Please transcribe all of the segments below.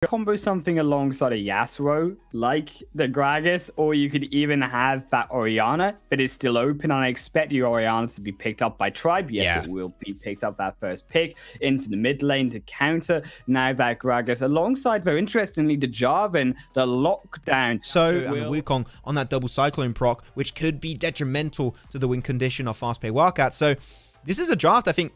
combo something alongside a Yasuo, like the Gragas, or you could even have that Orianna, but it's still open. And I expect your Orianna to be picked up by Tribe. Yes, Yeah. it will be picked up that first pick into the mid lane to counter now that Gragas, alongside, very interestingly, the Jarvan, the lockdown. So, and the Wukong on that double Cyclone proc, which could be detrimental to the win condition of fast pay Wildcats. So, this is a draft, I think.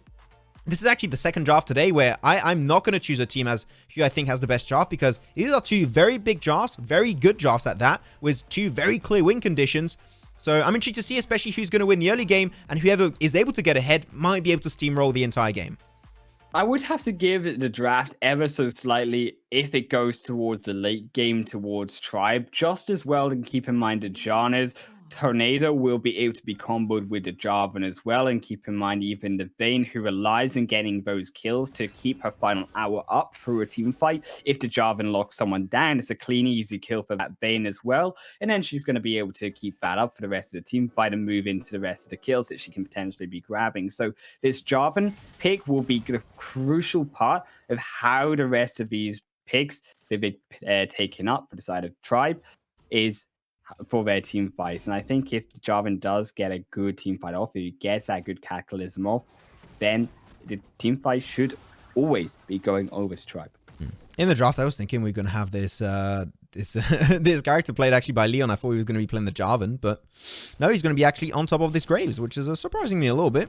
This is actually the second draft today where I'm not going to choose a team as who I think has the best draft, because these are two very big drafts, very good drafts at that, with two very clear win conditions. So I'm intrigued to see especially who's going to win the early game, and whoever is able to get ahead might be able to steamroll the entire game. I would have to give the draft ever so slightly if it goes towards the late game, towards Tribe, just as well. And keep in mind the Janus Tornado will be able to be comboed with the Jarvan as well. And keep in mind even the Vayne, who relies on getting those kills to keep her final hour up through a team fight. If the Jarvan locks someone down, it's a clean, easy kill for that Vayne as well. And then she's going to be able to keep that up for the rest of the team fight and move into the rest of the kills that she can potentially be grabbing. So this Jarvan pick will be the crucial part of how the rest of these picks they've been taken up for the side of Tribe is for their team fights. And I think if Jarvan does get a good team fight off, if he gets that good cataclysm off, then the team fight should always be going over to Tribe. In the draft, I was thinking we were going to have this this character played actually by Leon. I thought he was going to be playing the Jarvan, but no, he's going to be actually on top of this Graves, which is surprising me a little bit.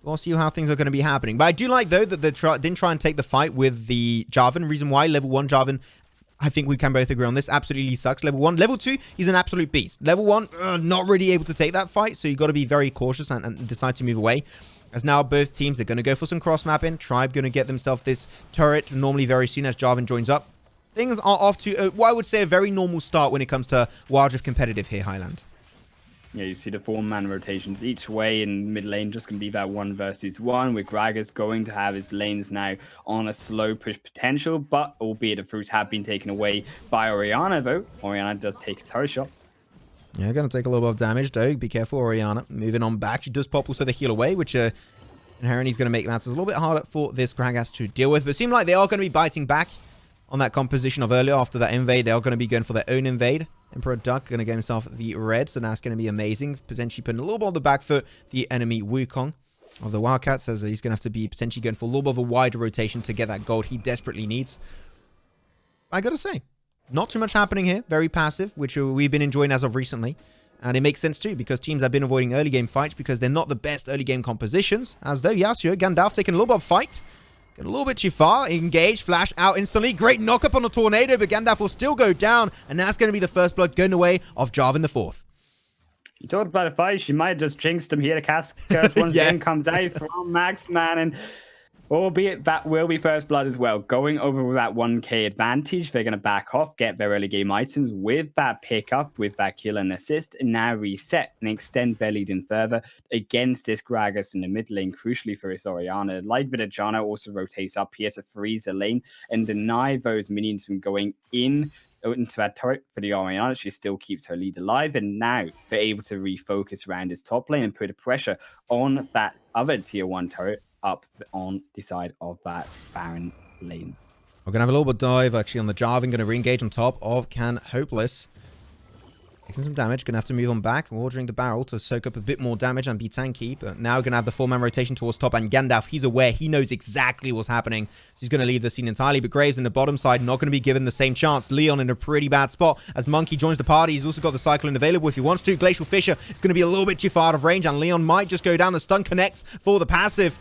We'll see how things are going to be happening. But I do like, though, that they didn't try and take the fight with the Jarvan. Reason why, level 1 Jarvan, I think we can both agree on this, absolutely sucks. Level 1. Level 2, he's an absolute beast. Level 1, not really able to take that fight, so you got to be very cautious and decide to move away. As now both teams, they're going to go for some cross-mapping. Tribe going to get themselves this turret normally very soon as Jarvan joins up. Things are off to, what I would say, a very normal start when it comes to Wild Rift competitive here, Highland. Yeah, you see the 4-man rotations each way in mid lane, just going to be that 1 versus 1, with Gragas going to have his lanes now on a slow push potential, but albeit the fruits have been taken away by Orianna, though. Orianna does take a turret shot. Yeah, going to take a little bit of damage, though. Be careful, Orianna. Moving on back. She does pop also the heal away, which inherently is going to make matters a little bit harder for this Gragas to deal with. But it seemed like they are going to be biting back on that composition of earlier. After that invade, they are going to be going for their own invade. Emperor Duck going to get himself the red, so that's going to be amazing. Potentially putting a little bit on the back foot the enemy Wukong of the Wildcats, as he's going to have to be potentially going for a little bit of a wider rotation to get that gold he desperately needs. I got to say, not too much happening here. Very passive, which we've been enjoying as of recently. And it makes sense too, because teams have been avoiding early game fights because they're not the best early game compositions. As though Yasuo, Gandalf taking a little bit of fight. Get a little bit too far. Engage. Flash out instantly. Great knock up on the tornado, but Gandalf will still go down. And that's going to be the first blood going away of Jarvan the 4th. You talked about a fight. She might have just jinxed him here. The cast curse once again comes out from Max, man. And albeit that will be first blood as well. Going over with that 1k advantage, they're going to back off, get their early game items with that pickup, with that kill and assist, and now reset and extend their lead in further against this Gragas in the mid lane, crucially for his Orianna. Light bit of Janna also rotates up here to freeze the lane and deny those minions from going into that turret for the Orianna. She still keeps her lead alive, and now they're able to refocus around his top lane and put a pressure on that other tier 1 turret up on the side of that Baron lane. We're going to have a little bit of dive actually on the Jarvan. Going to re-engage on top of Can Hopeless. Taking some damage. Going to have to move on back. Ordering the barrel to soak up a bit more damage and be tanky. But now going to have the 4-man rotation towards top. And Gandalf, he's aware. He knows exactly what's happening. So he's going to leave the scene entirely. But Graves in the bottom side not going to be given the same chance. Leon in a pretty bad spot as Monkey joins the party. He's also got the Cyclone available if he wants to. Glacial Fissure is going to be a little bit too far out of range. And Leon might just go down. The stun connects for the passive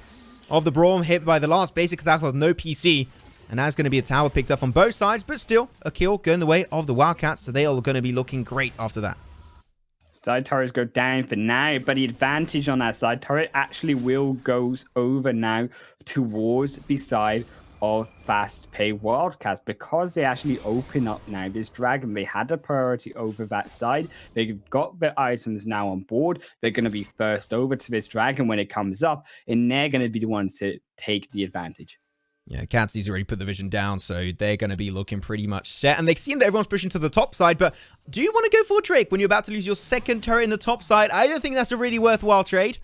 of the Braum, hit by the last basic attack with no PC. And that's going to be a tower picked up on both sides, but still a kill going the way of the Wildcats, so they are going to be looking great after that. Side turrets go down for now, but the advantage on that side turret actually will go over now towards the side of fast pay Wildcats, because they actually open up now this dragon. They had a priority over that side. They've got the items now on board. They're going to be first over to this dragon when it comes up, and they're going to be the ones to take the advantage. Yeah, Catsy's already put the vision down, so they're going to be looking pretty much set. And they've seen that everyone's pushing to the top side, but do you want to go for Drake when you're about to lose your second turret in the top side? I don't think that's a really worthwhile trade.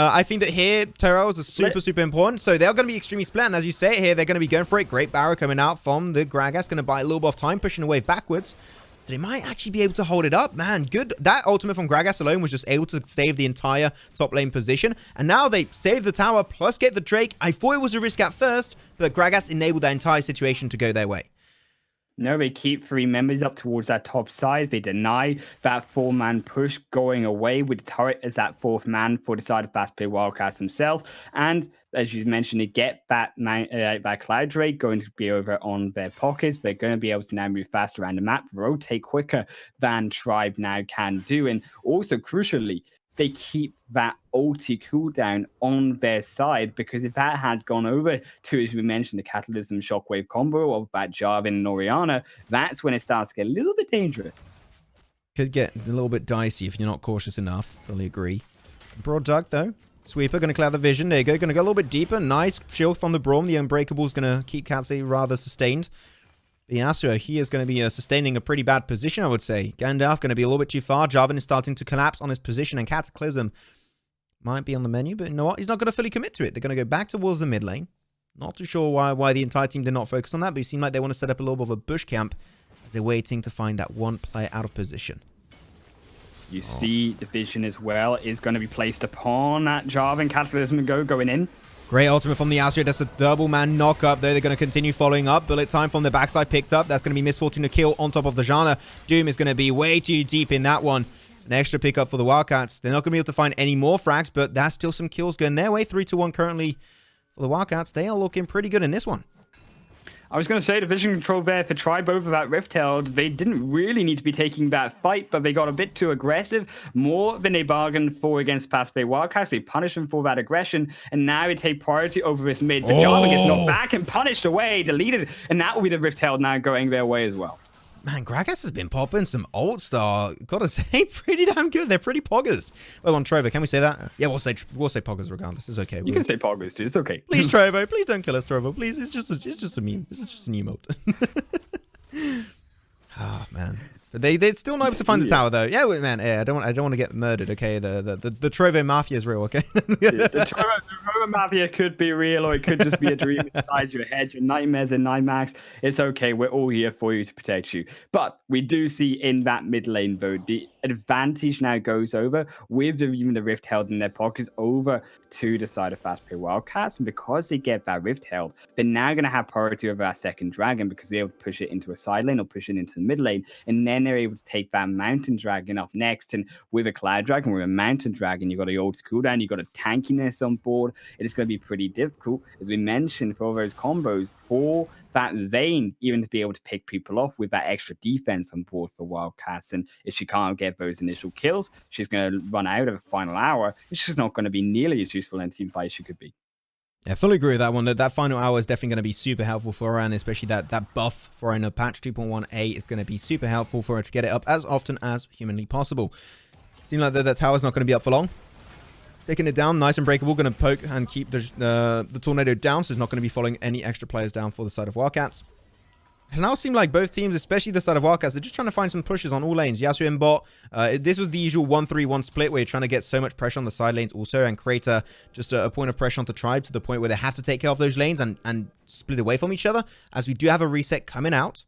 I think that here, Terrells are super important. So they're going to be extremely split. And as you say here, they're going to be going for it. Great barrow coming out from the Gragas. Going to buy a little bit of time, pushing the wave backwards. So they might actually be able to hold it up. Man, good. That ultimate from Gragas alone was just able to save the entire top lane position. And now they save the tower, plus get the Drake. I thought it was a risk at first, but Gragas enabled that entire situation to go their way. No, they keep 3 members up towards that top side. They deny that 4-man push going away with the turret as that 4th man for the side of Fast Play Wildcats themselves. And as you mentioned, they get that Cloud Drake going to be over on their pockets. They're going to be able to now move faster around the map, rotate quicker than Tribe now can do. And also, crucially, they keep that ulti cooldown on their side, because if that had gone over to, as we mentioned, the Catalysm Shockwave combo of that Jarvan and Orianna, that's when it starts to get a little bit dangerous. Could get a little bit dicey if you're not cautious enough. Fully agree. Broad Duck, though. Sweeper going to clear the vision. There you go. Going to go a little bit deeper. Nice shield from the Braum. The Unbreakable is going to keep Katse rather sustained. Yasuo, he is going to be sustaining a pretty bad position, I would say. Gandalf going to be a little bit too far. Jarvan is starting to collapse on his position, and Cataclysm might be on the menu, but you know what? He's not going to fully commit to it. They're going to go back towards the mid lane. Not too sure why the entire team did not focus on that, but it seemed like they want to set up a little bit of a bush camp as they're waiting to find that one player out of position. You see the vision as well is going to be placed upon that Jarvan. Cataclysm going in. Great ultimate from the Yasuo. That's a double man knock up there. They're going to continue following up. Bullet time from the backside picked up. That's going to be Misfortune to kill on top of the Janna. Doom is going to be way too deep in that one. An extra pickup for the Wildcats. They're not going to be able to find any more frags, but that's still some kills going their way. 3-1 currently for the Wildcats. They are looking pretty good in this one. I was going to say the vision control there for Tribe over that Riftheld. They didn't really need to be taking that fight, but they got a bit too aggressive, more than they bargained for against Fast Play Wildcats. They punished them for that aggression, and now they take priority over this mid. The Jarvan gets knocked back and punished away, deleted, and that will be the Riftheld now going their way as well. Man, Gragas has been popping some ult star. Gotta say, pretty damn good. They're pretty poggers. Well, on Trovo, can we say that? Yeah, we'll say poggers regardless. It's okay. You can say poggers too. It's okay. Please, Trovo. Please don't kill us, Trovo. Please, it's just a meme. This is just an emote. Ah, man. But they still know to find the tower though. Yeah, man. Yeah, I don't want to get murdered. Okay, the Trovo Mafia is real. Okay. The Trovo Mafia could be real, or it could just be a dream inside your head. Your nightmares and nightmares. It's okay. We're all here for you to protect you. But we do see in that mid lane though, the advantage now goes over with even the Rift held in their pockets over to the side of Fast Play Wildcats, and because they get that Rift held, they're now going to have priority over that second dragon because they're able to push it into a side lane or push it into the mid lane, and then they're able to take that mountain dragon up next. And with a cloud dragon, with a mountain dragon, you've got a old cooldown, you've got a tankiness on board. It is going to be pretty difficult, as we mentioned, for all those combos for that Vayne even to be able to pick people off with that extra defense on board for Wildcats. And if she can't get those initial kills, she's going to run out of the final hour. It's just not going to be nearly as useful in team fight as she could be. Yeah, fully agree with that one. That final hour is definitely going to be super helpful for her, and especially that buff for her in a patch 2.1a is going to be super helpful for her to get it up as often as humanly possible. Seems like that tower's not going to be up for long. Taking it down, nice and breakable. Going to poke and keep the tornado down, so it's not going to be following any extra players down for the side of Wildcats. It now seems like both teams, especially the side of Wildcats, are just trying to find some pushes on all lanes. Yasuo in bot. This was the usual 1-3-1 split where you're trying to get so much pressure on the side lanes also and create a point of pressure onto Tribe to the point where they have to take care of those lanes and split away from each other, as we do have a reset coming out,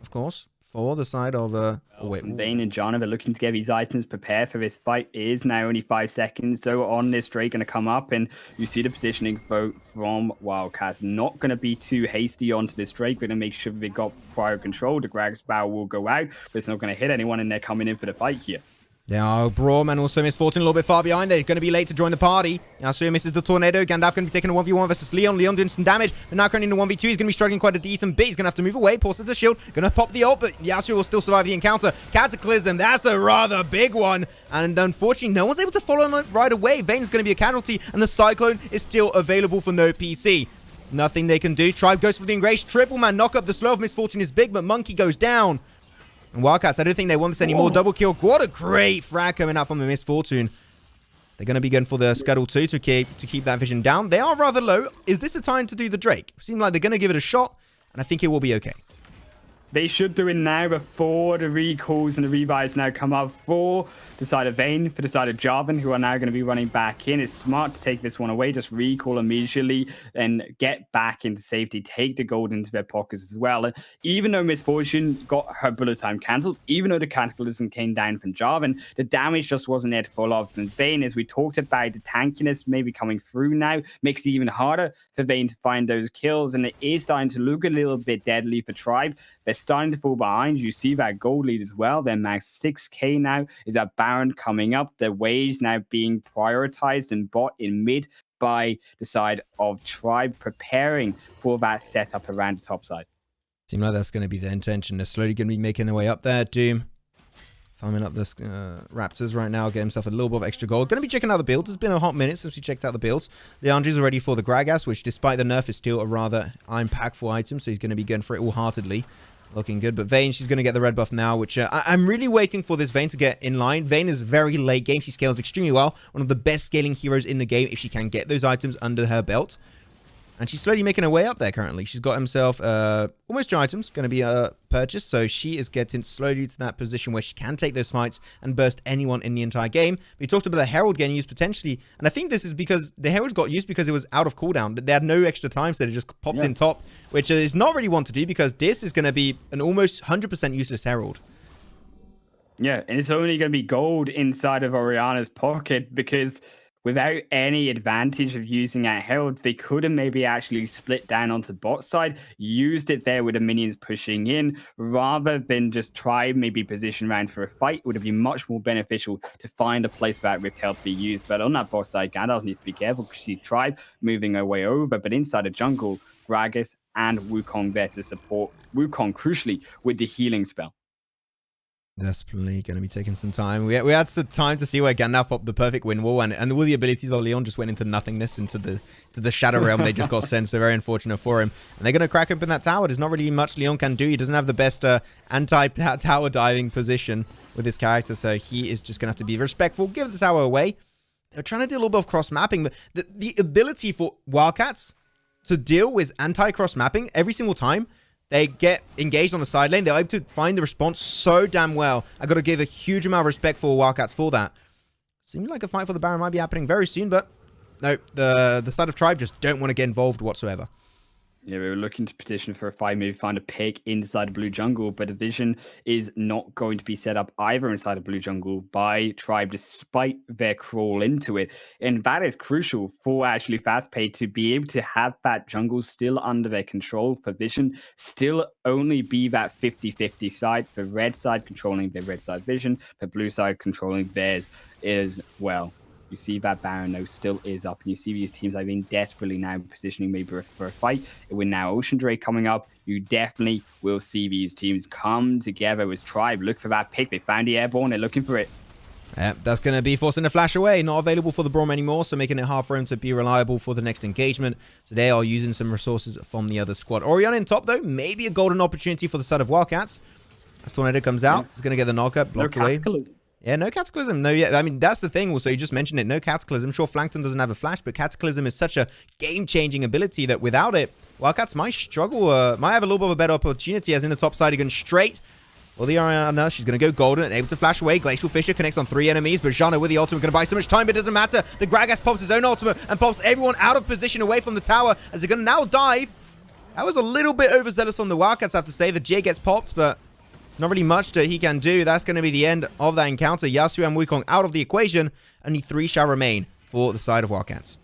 of course, for the side of... Vayne and John are looking to get these items prepared for this fight. It is now only 5 seconds, so on this Drake going to come up, and you see the positioning vote from Wildcats. Not going to be too hasty onto this Drake. We're going to make sure they got prior control. The Grag's bow will go out, but it's not going to hit anyone, and they're coming in for the fight here. There are Braum and also Misfortune a little bit far behind. They're going to be late to join the party. Yasuo misses the tornado. Gandalf going to be taking a 1v1 versus Leon. Leon doing some damage, but now currently in the 1v2. He's going to be struggling quite a decent bit. He's going to have to move away. Pauses the shield. Going to pop the ult, but Yasuo will still survive the encounter. Cataclysm, that's a rather big one. And unfortunately, no one's able to follow on it right away. Vayne's going to be a casualty, and the Cyclone is still available for no PC. Nothing they can do. Tribe goes for the Enraged. Triple man knock up. The slow of Misfortune is big, but Monkey goes down. And Wildcats, I don't think they want this anymore. Double kill. What a great frag coming out from the Misfortune. They're going to be going for the Scuttle too to keep that vision down. They are rather low. Is this a time to do the Drake? Seems like they're going to give it a shot, and I think it will be okay. They should do it now before the recalls and the rebuys now come up for the side of Vayne, for the side of Jarvan, who are now going to be running back in. It's smart to take this one away, just recall immediately and get back into safety, take the gold into their pockets as well. And even though Miss Fortune got her bullet time cancelled, even though the Cataclysm came down from Jarvan, the damage just wasn't there full of. And Vayne, as we talked about, the tankiness maybe coming through now, makes it even harder for Vayne to find those kills. And it is starting to look a little bit deadly for Tribe. They're starting to fall behind. You see that gold lead as well. They're max 6k now. Is that Baron coming up? Their waves now being prioritized and bought in mid by the side of Tribe, preparing for that setup around the top side. Seems like that's going to be their intention. They're slowly going to be making their way up there. Doom farming up this Raptors right now, get himself a little bit of extra gold. Going to be checking out the builds. It's been a hot minute since we checked out the builds. Leandri's ready for the Gragas, which despite the nerf is still a rather impactful item, so he's going to be going for it all-heartedly. Looking good. But Vayne, she's going to get the red buff now, which I'm really waiting for this Vayne to get in line. Vayne is very late game. She scales extremely well. One of the best scaling heroes in the game if she can get those items under her belt. And she's slowly making her way up there currently. She's got himself almost 2 items going to be purchased. So she is getting slowly to that position where she can take those fights and burst anyone in the entire game. We talked about the Herald getting used potentially. And I think this is because the Herald got used because it was out of cooldown. They had no extra time, so they just popped in top, which is not really one to do because this is going to be an almost 100% useless Herald. Yeah, and it's only going to be gold inside of Orianna's pocket because without any advantage of using that Herald, they could have maybe actually split down onto bot side, used it there with the minions pushing in, rather than just try maybe position around for a fight. It would have been much more beneficial to find a place for that Rift Herald to be used. But on that bot side, Gandalf needs to be careful because she tried moving her way over, but inside the jungle, Gragas and Wukong there to support Wukong, crucially, with the healing spell. Definitely going to be taking some time. We had some time to see where Gandalf popped the perfect wind wall, and all the abilities of Leon just went into nothingness, into the Shadow Realm. They just got sent, so very unfortunate for him. And they're going to crack open that tower. There's not really much Leon can do. He doesn't have the best anti-tower diving position with his character, so he is just going to have to be respectful, give the tower away. They're trying to do a little bit of cross-mapping, but the ability for Wildcats to deal with anti-cross mapping every single time they get engaged on the side lane, they're able to find the response so damn well. I got to give a huge amount of respect for Wildcats for that. Seems like a fight for the Baron might be happening very soon, but no, the side of Tribe just don't want to get involved whatsoever. Yeah, we were looking to petition for a fight, maybe find a pick inside the blue jungle, but a vision is not going to be set up either inside the blue jungle by Tribe, despite their crawl into it. And that is crucial for actually Fastpay to be able to have that jungle still under their control for vision, still only be that 50-50 side, the red side controlling the red side vision, the blue side controlling theirs as well. You see that Baron, though, still is up. And you see these teams, I think, desperately now positioning maybe for a fight. And with now Ocean Drake coming up, you definitely will see these teams come together as Tribe. Look for that pick. They found the airborne. They're looking for it. Yeah, that's going to be forcing a flash away. Not available for the Braum anymore, so making it hard for him to be reliable for the next engagement. So they are using some resources from the other squad. Orianna in top, though. Maybe a golden opportunity for the side of Wildcats. As Tornado comes out, he's going to get the knockup, blocked away. Yeah, no Cataclysm. No, yeah, I mean, that's the thing also. You just mentioned it. No Cataclysm. Sure, Flankton doesn't have a flash, but Cataclysm is such a game-changing ability that without it, Wildcats might struggle, might have a little bit of a better opportunity, as in the top side, going straight. Well, the Orianna, she's going to go golden and able to flash away. Glacial Fissure connects on 3 enemies, but Jana with the ultimate going to buy so much time, but it doesn't matter. The Gragas pops his own ultimate and pops everyone out of position away from the tower as they're going to now dive. That was a little bit overzealous on the Wildcats, I have to say. The J gets popped, but not really much that he can do. That's going to be the end of that encounter. Yasuo and Wukong out of the equation. Only 3 shall remain for the side of Wildcats.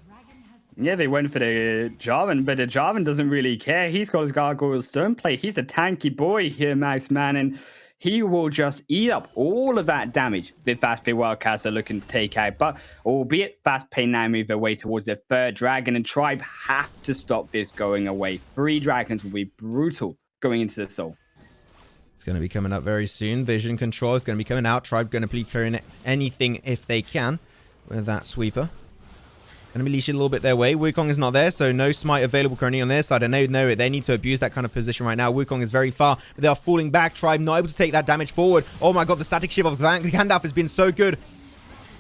Yeah, they went for the Jarvan, but the Jarvan doesn't really care. He's got his Gargoyle Stone Plate. He's a tanky boy here, Max, man, and he will just eat up all of that damage that Fastpay Wildcats are looking to take out. But albeit Fastpay now move their way towards their 3rd dragon, and Tribe have to stop this going away. 3 dragons will be brutal going into the soul. It's going to be coming up very soon. Vision control is going to be coming out. Tribe going to be clearing anything if they can with that sweeper. Going to be leashing a little bit their way. Wukong is not there, so no smite available currently on their side. I know they need to abuse that kind of position right now. Wukong is very far, but they are falling back. Tribe not able to take that damage forward. Oh my god, the static shift of Gandalf has been so good.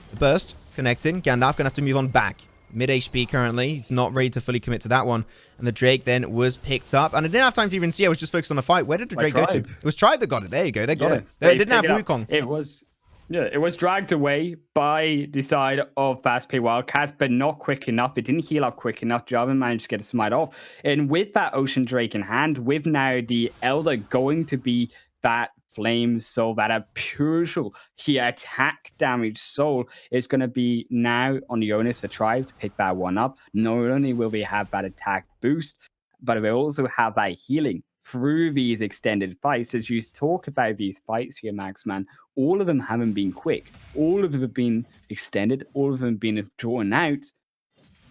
The burst connecting. Gandalf going to have to move on back. Mid HP currently. He's not ready to fully commit to that one. And the Drake then was picked up. And I didn't have time to even see. I was just focused on the fight. Where did the Drake go to? It was Tribe that got it. There you go. They got it. They didn't have Wukong. It was dragged away by the side of Fast Pay Wildcats, but not quick enough. It didn't heal up quick enough. Jarvan managed to get a smite off. And with that Ocean Drake in hand, with now the Elder going to be that Flame Soul, that a crucial key attack damage soul, is going to be now on the onus for Tribe to pick that one up. Not only will we have that attack boost, but we also have that healing through these extended fights. As you talk about these fights here, Maxman, all of them haven't been quick. All of them have been extended. All of them have been drawn out.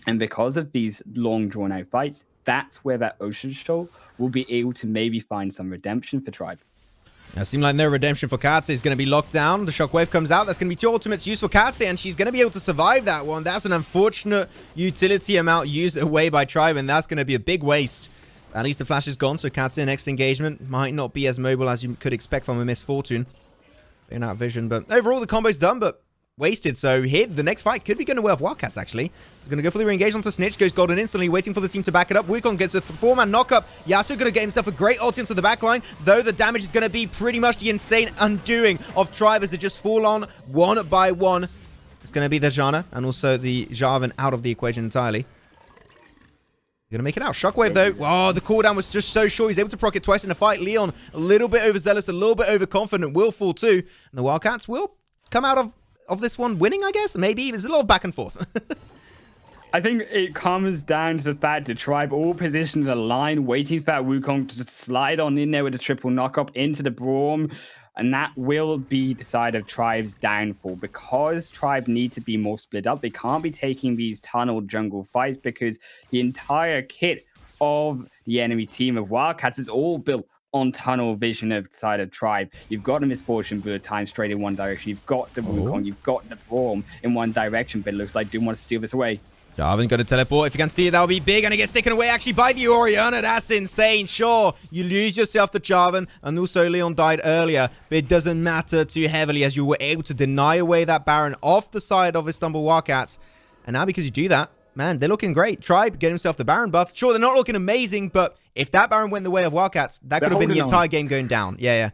And because of these long drawn out fights, that's where that Ocean Soul will be able to maybe find some redemption for Tribe. It seems like no redemption for Katse. Is going to be locked down. The Shockwave comes out. That's going to be 2 ultimates used for Katse, and she's going to be able to survive that one. That's an unfortunate utility amount used away by Tribe, and that's going to be a big waste. At least the flash is gone, so Katse next engagement might not be as mobile as you could expect from a Misfortune. In that vision, but overall the combo's done, but wasted. So here, the next fight could be going to work Wildcats, actually. He's going to go for the re-engage onto Snitch, goes golden instantly, waiting for the team to back it up. Wukong gets a 4-man knock-up. Yasuo going to get himself a great ult into the backline, though the damage is going to be pretty much the insane undoing of Tribe as they just fall on one by one. It's going to be the Janna and also the Jarvan out of the equation entirely. Gonna make it out. Shockwave though. Oh, the cooldown was just so short. He's able to proc it twice in a fight. Leon, a little bit overzealous, a little bit overconfident, will fall too. And the Wildcats will come out of this one winning, I guess. Maybe. There's a lot of back and forth. I think it comes down to the fact that Tribe all positioned in the line, waiting for that Wukong to slide on in there with a triple knock-up into the Braum. And that will be the side of Tribe's downfall. Because Tribe need to be more split up, they can't be taking these tunnel jungle fights because the entire kit of the enemy team of Wildcats is all built on tunnel vision of the side of Tribe. You've got a Misfortune bullet time straight in one direction. You've got the Wukong, you've got the Braum in one direction, but it looks like Doom wants to steal this away. Jarvan got to teleport. If you can steal it, that'll be big. And it gets taken away actually by the Orianna. That's insane. Sure, you lose yourself to Jarvan. And also Leon died earlier. But it doesn't matter too heavily as you were able to deny away that Baron off the side of Istanbul Wildcats. And now because you do that, man, they're looking great. Tribe getting himself the Baron buff. Sure, they're not looking amazing. But if that Baron went the way of Wildcats, that could have been the entire game going down. Yeah.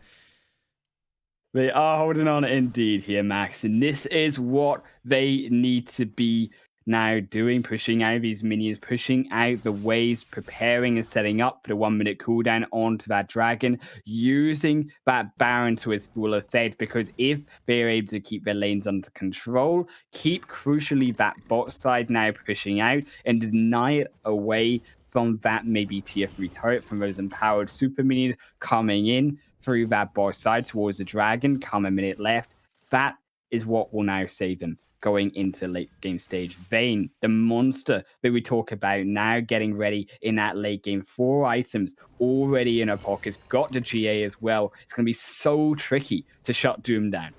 They are holding on indeed here, Max. And this is what they need to be now doing, pushing out these minions, pushing out the waves, preparing and setting up for the 1 minute cooldown onto that dragon, using that Baron to its full effect, because if they're able to keep their lanes under control, keep crucially that bot side now pushing out and deny it away from that maybe tier 3 turret, from those empowered super minions coming in through that bot side towards the dragon, come a minute left, that is what will now save them going into late game stage. Vayne, the monster that we talk about now, getting ready in that late game. 4 items already in her pockets, got the GA as well. It's going to be so tricky to shut Doom down.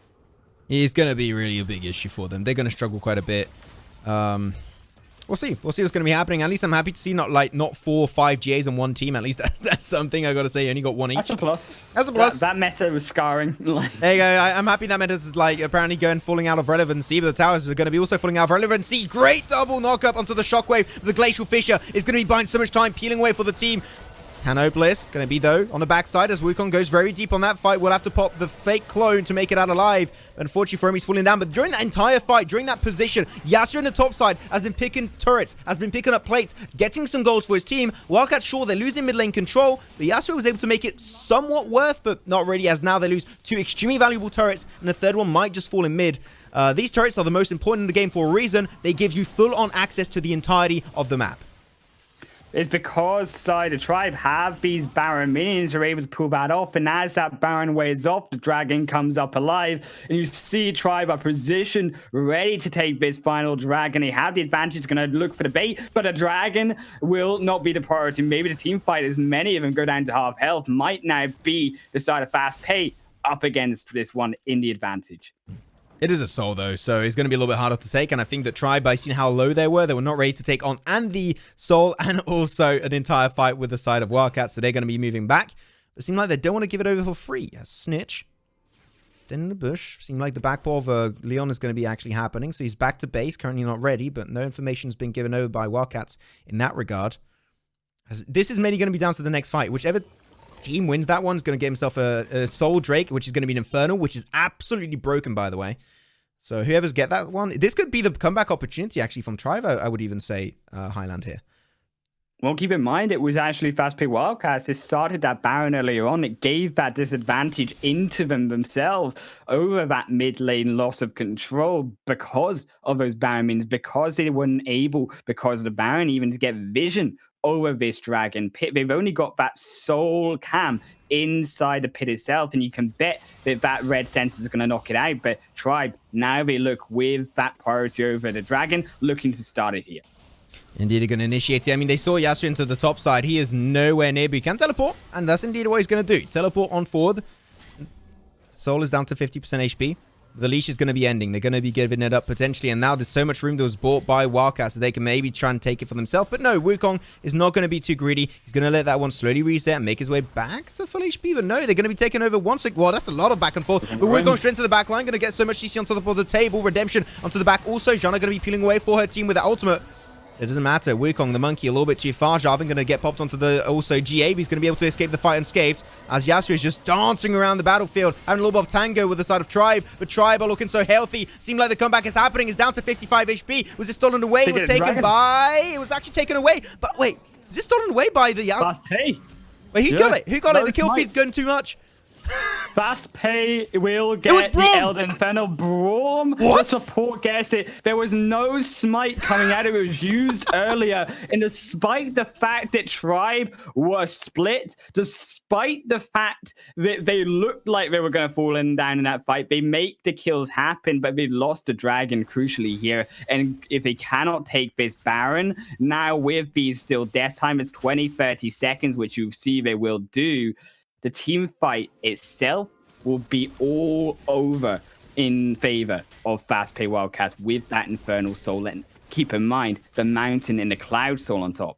It's going to be really a big issue for them. They're going to struggle quite a bit. We'll see. We'll see what's going to be happening. At least I'm happy to see not 4 or 5 GAs on one team. At least that's something I got to say. You only got one each. That's a plus. That's a plus. That meta was scarring. There you go. I'm happy that meta is apparently falling out of relevancy. But the towers are going to be also falling out of relevancy. Great double knockup onto the Shockwave. The Glacial Fissure is going to be buying so much time, peeling away for the team. Canopolis going to be, though, on the backside as Wukong goes very deep on that fight. We'll have to pop the fake clone to make it out alive. Unfortunately for him, he's falling down. But during that entire fight, during that position, Yasuo on the top side has been picking turrets, has been picking up plates, getting some goals for his team. Wildcats, sure, they're losing mid lane control, but Yasuo was able to make it somewhat worth, but not really, as now they lose 2 extremely valuable turrets, and the third one might just fall in mid. These turrets are the most important in the game for a reason. They give you full-on access to the entirety of the map. It's because side of Tribe have these Baron minions are able to pull that off, and as that Baron wears off, the dragon comes up alive, and you see Tribe are positioned, ready to take this final dragon. They have the advantage, going to look for the bait, but a dragon will not be the priority. Maybe the team fight, as many of them go down to half health, might now be the side of Fast Pay up against this one in the advantage. It is a soul, though, so it's going to be a little bit harder to take. And I think that Tribe, by seeing how low they were not ready to take on and the soul and also an entire fight with the side of Wildcats. So they're going to be moving back. It seems like they don't want to give it over for free. Snitch In the bush. Seemed like the backpaw of Leon is going to be actually happening. So he's back to base. Currently not ready, but no information has been given over by Wildcats in that regard. This is mainly going to be down to the next fight. Whichever team wins that one is going to get himself a Soul Drake, which is going to be an Infernal, which is absolutely broken, by the way. So whoever's get that one, this could be the comeback opportunity, actually, from Tribe, I would even say, Highland here. Well, keep in mind, it was actually fast-paced Wildcats. It started that Baron earlier on. It gave that disadvantage into themselves over that mid lane loss of control because of those Baron minions, because they weren't able, because of the Baron, even to get vision over this Dragon Pit. They've only got that soul cam inside the pit itself, and you can bet that that red sensor is going to knock it out. But Tribe, now they look with that priority over the Dragon, looking to start it here. Indeed, they're going to initiate it. I mean, they saw Yasuo into the top side. He is nowhere near, but he can teleport, and that's indeed what he's going to do. Teleport on forward. Soul is down to 50% HP. The leash is going to be ending. They're going to be giving it up potentially, and now there's so much room that was bought by Wildcats so they can maybe try and take it for themselves. But no, Wukong is not going to be too greedy. He's going to let that one slowly reset and make his way back to full HP. But no, they're going to be taken over once. Well, that's a lot of back and forth. But Wukong straight into the back line, going to get so much CC on top of the table. Redemption onto the back. Also, Janna going to be peeling away for her team with the ultimate. It doesn't matter. Wukong, the monkey, a little bit too far. Jarvan going to get popped onto the also GA. He's going to be able to escape the fight unscathed as Yasuo is just dancing around the battlefield, having a little bit of tango with the side of Tribe. But Tribe are looking so healthy. Seemed like the comeback is happening. It's down to 55 HP. Was it stolen away? It was taken by... It was actually taken away. But wait, was it stolen away by the... Fast pay. Wait, who got it? Who got it? The kill feed's going too much. Fast pay will get the Elden Infernal. Braum, what? The support gets it. There was no smite coming out. It was used earlier. And despite the fact that Tribe was split, despite the fact that they looked like they were going to fall down in that fight, they make the kills happen, but they lost the Dragon crucially here. And if they cannot take this Baron, now with these still death time is 20-30 seconds, which you see they will do, the team fight itself will be all over in favor of fast-paced Wildcats with that Infernal Soul. And keep in mind, the Mountain and the Cloud Soul on top.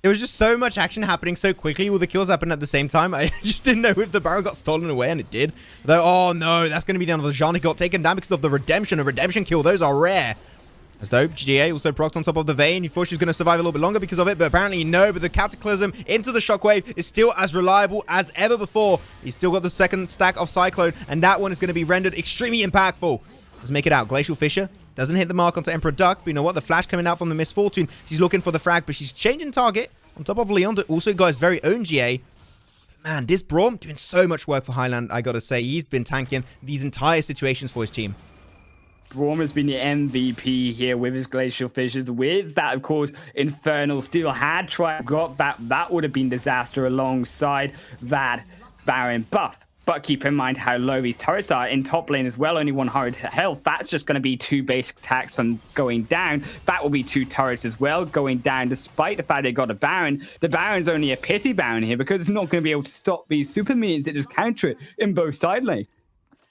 There was just so much action happening so quickly. All the kills happened at the same time. I just didn't know if the Baron got stolen away, and it did. Though, oh no, that's going to be down to the Jean. He got taken down because of the redemption. A redemption kill, those are rare. That's dope. GA also procced on top of the Vayne. You thought she was going to survive a little bit longer because of it, but apparently no. But the Cataclysm into the Shockwave is still as reliable as ever before. He's still got the second stack of Cyclone, and that one is going to be rendered extremely impactful. Let's make it out. Glacial Fissure doesn't hit the mark onto Emperor Duck, but you know what? The flash coming out from the Misfortune. She's looking for the frag, but she's changing target on top of Leon that also got his very own GA. Man, this Braum doing so much work for Highland, I got to say. He's been tanking these entire situations for his team. Braum has been the MVP here with his Glacial Fissures. With that, of course, Infernal Steel had tried, got that. That would have been disaster alongside that Baron buff. But keep in mind how low these turrets are in top lane as well. Only 100 health. That's just going to be 2 basic attacks from going down. That will be 2 turrets as well going down. Despite the fact they got a Baron, the Baron's only a pity Baron here because it's not going to be able to stop these super minions that just counter it in both side lane.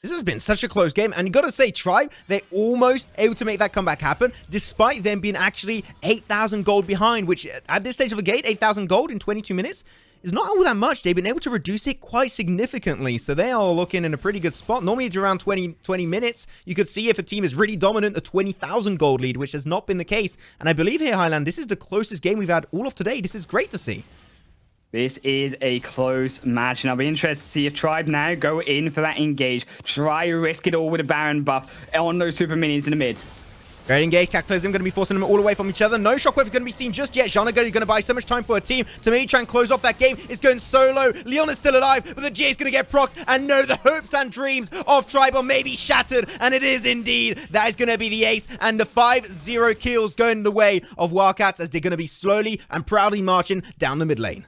This has been such a close game, and you got to say, Tribe, they're almost able to make that comeback happen, despite them being actually 8,000 gold behind, which at this stage of the gate, 8,000 gold in 22 minutes is not all that much. They've been able to reduce it quite significantly, so they are looking in a pretty good spot. Normally, it's around 20 minutes. You could see if a team is really dominant, a 20,000 gold lead, which has not been the case. And I believe here, Highland, this is the closest game we've had all of today. This is great to see. This is a close match, and I'll be interested to see if Tribe now go in for that engage. Try risk it all with a Baron buff on those super minions in the mid. Great engage. Cataclysm going to be forcing them all away from each other. No Shockwave is going to be seen just yet. Janna going to buy so much time for her team to maybe try and close off that game. It's going solo. Leon is still alive, but the GA is going to get procced. And no, the hopes and dreams of Tribe are maybe shattered. And it is indeed. That is going to be the ace. And the 5-0 kills going the way of Wildcats as they're going to be slowly and proudly marching down the mid lane.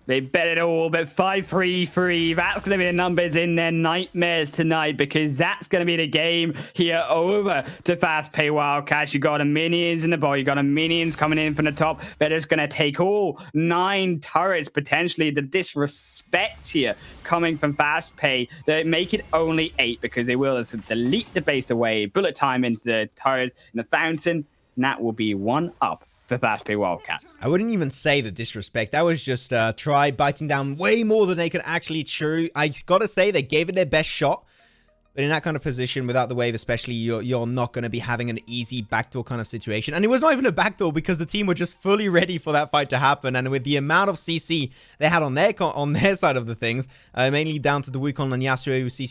They bet it all, but 5-3-3, that's going to be the numbers in their nightmares tonight because that's going to be the game here over to fast-paced Wildcats. You got a minions in the ball, you got a minions coming in from the top. They're just going to take all 9 turrets, potentially. The disrespect here coming from fast-paced. They make it only 8 because they will just delete the base away, bullet time into the turrets in the fountain, and that will be 1 up for fast-paced Wildcats. I wouldn't even say the disrespect. That was just Tribe biting down way more than they could actually chew. I gotta say, they gave it their best shot. But in that kind of position, without the wave especially, you're not going to be having an easy backdoor kind of situation. And it was not even a backdoor because the team were just fully ready for that fight to happen. And with the amount of CC they had on their side of the things, mainly down to the Wukong and Yasuo CC